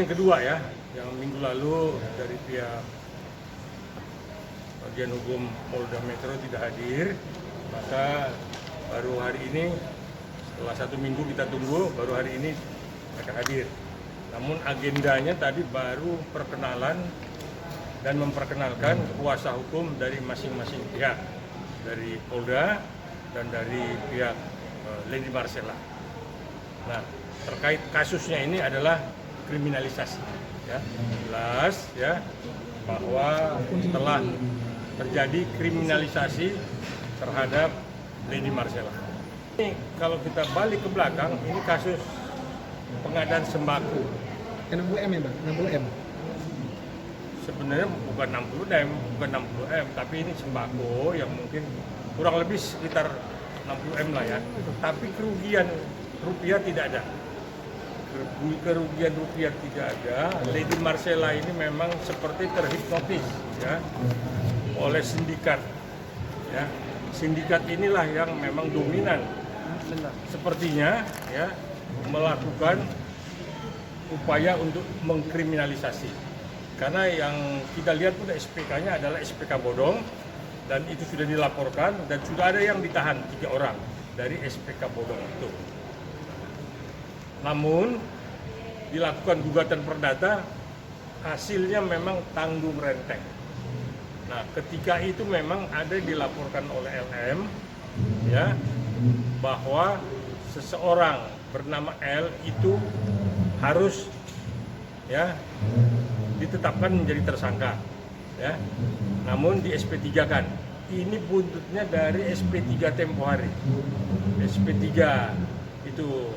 yang kedua ya, yang minggu lalu dari pihak bagian hukum Polda Metro tidak hadir, maka baru hari ini setelah 1 minggu kita tunggu, baru hari ini mereka hadir. Namun agendanya tadi baru perkenalan dan memperkenalkan kuasa hukum dari masing-masing pihak, dari Polda dan dari pihak Lady Marcella. Nah, terkait kasusnya ini adalah kriminalisasi, ya, jelas ya bahwa setelah terjadi kriminalisasi terhadap Lady Marcella. Ini kalau kita balik ke belakang, ini kasus pengadaan sembako. 60M ya Bang, 60M. Sebenarnya bukan 60M, tapi ini sembako yang mungkin kurang lebih sekitar 60M lah ya. Tapi kerugian rupiah tidak ada. Kerugian rupiah tidak ada. Lady Marcella ini memang seperti terhipnotis ya oleh sindikat. Ya, sindikat inilah yang memang dominan. Sepertinya ya melakukan upaya untuk mengkriminalisasi. Karena yang kita lihat pun SPK-nya adalah SPK bodong dan itu sudah dilaporkan dan sudah ada yang ditahan 3 orang dari SPK bodong itu. Namun dilakukan gugatan perdata, hasilnya memang tanggung renteng. Nah, ketika itu memang ada dilaporkan oleh LM ya bahwa seseorang bernama L itu harus ya ditetapkan menjadi tersangka ya. Namun di SP3 kan. Ini buntutnya dari SP3 tempo hari. SP3 itu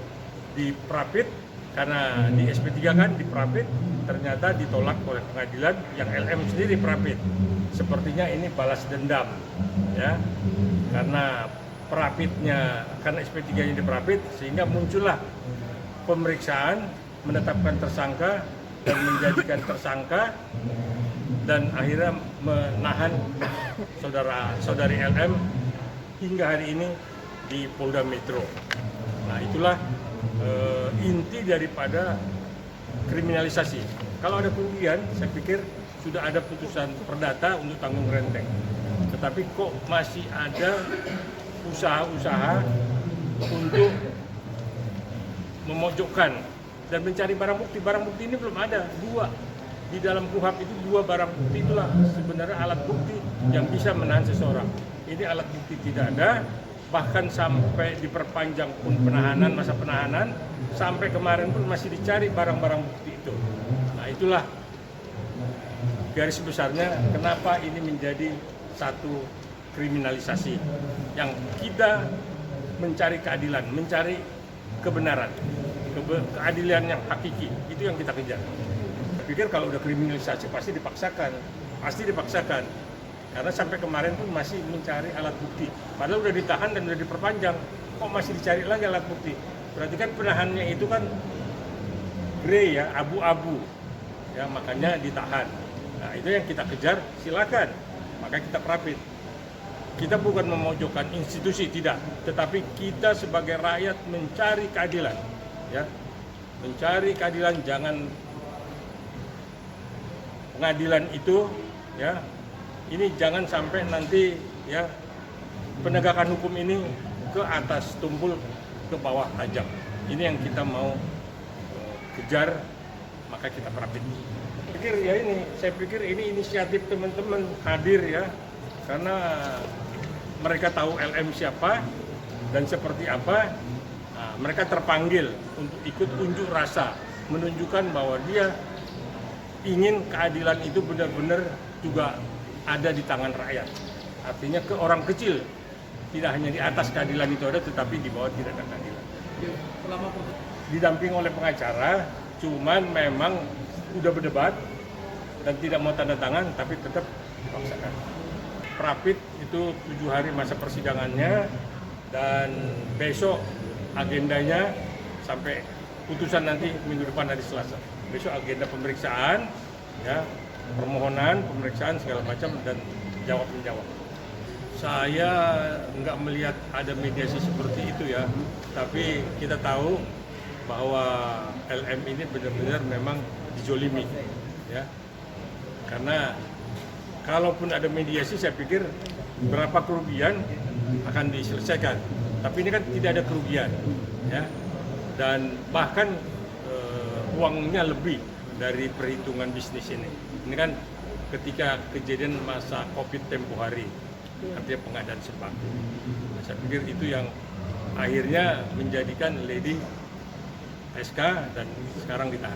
diprapit karena di SP3 kan diprapit ternyata ditolak oleh pengadilan yang LM sendiri prapit. Sepertinya ini balas dendam ya. Karena perapitnya, karena SP3-nya diperapit sehingga muncullah pemeriksaan menetapkan tersangka dan menjadikan tersangka dan akhirnya menahan saudari LM hingga hari ini di Polda Metro. Nah, itulah inti daripada kriminalisasi. Kalau ada kerugian, saya pikir sudah ada putusan perdata untuk tanggung renteng. Tetapi kok masih ada usaha-usaha untuk memojokkan dan mencari barang bukti. Barang bukti ini belum ada, 2. Di dalam KUHP itu 2 barang bukti itulah sebenarnya alat bukti yang bisa menahan seseorang. Ini alat bukti tidak ada, bahkan sampai diperpanjang pun penahanan, masa penahanan, sampai kemarin pun masih dicari barang-barang bukti itu. Nah, itulah garis besarnya kenapa ini menjadi satu kriminalisasi yang kita mencari keadilan, mencari kebenaran, keadilan yang hakiki, itu yang kita kejar. Saya pikir kalau udah kriminalisasi pasti dipaksakan, karena sampai kemarin pun masih mencari alat bukti, padahal udah ditahan dan udah diperpanjang, kok masih dicari lagi alat bukti? Berarti kan penahannya itu kan grey ya, abu-abu, ya makanya ditahan. Nah, itu yang kita kejar, silakan, maka kita prapit. Kita bukan memojokkan institusi, tidak, tetapi kita sebagai rakyat mencari keadilan, ya, mencari keadilan. Jangan pengadilan itu, ya, ini jangan sampai nanti, ya, penegakan hukum ini ke atas tumpul, ke bawah tajam. Ini yang kita mau kejar, maka kita prapit. Saya pikir ini inisiatif teman-teman hadir ya, karena mereka tahu LM siapa dan seperti apa. Nah, mereka terpanggil untuk ikut unjuk rasa, menunjukkan bahwa dia ingin keadilan itu benar-benar juga ada di tangan rakyat. Artinya ke orang kecil, tidak hanya di atas keadilan itu ada, tetapi di bawah tidak ada keadilan. Didamping oleh pengacara, cuman memang udah berdebat dan tidak mau tanda tangan, tapi tetap dipaksakan. Prapit itu 7 hari masa persidangannya dan besok agendanya sampai putusan nanti minggu depan hari Selasa. Besok agenda pemeriksaan, ya, permohonan, pemeriksaan segala macam dan jawab menjawab. Saya nggak melihat ada mediasi seperti itu ya, tapi kita tahu bahwa LM ini benar-benar memang dizolimi, ya. Karena kalaupun ada mediasi, saya pikir berapa kerugian akan diselesaikan. Tapi ini kan tidak ada kerugian, ya. Dan bahkan uangnya lebih dari perhitungan bisnis ini. Ini kan ketika kejadian masa COVID tempo hari, artinya pengadaan sembako. Nah, saya pikir itu yang akhirnya menjadikan Lady SK dan sekarang ditahan.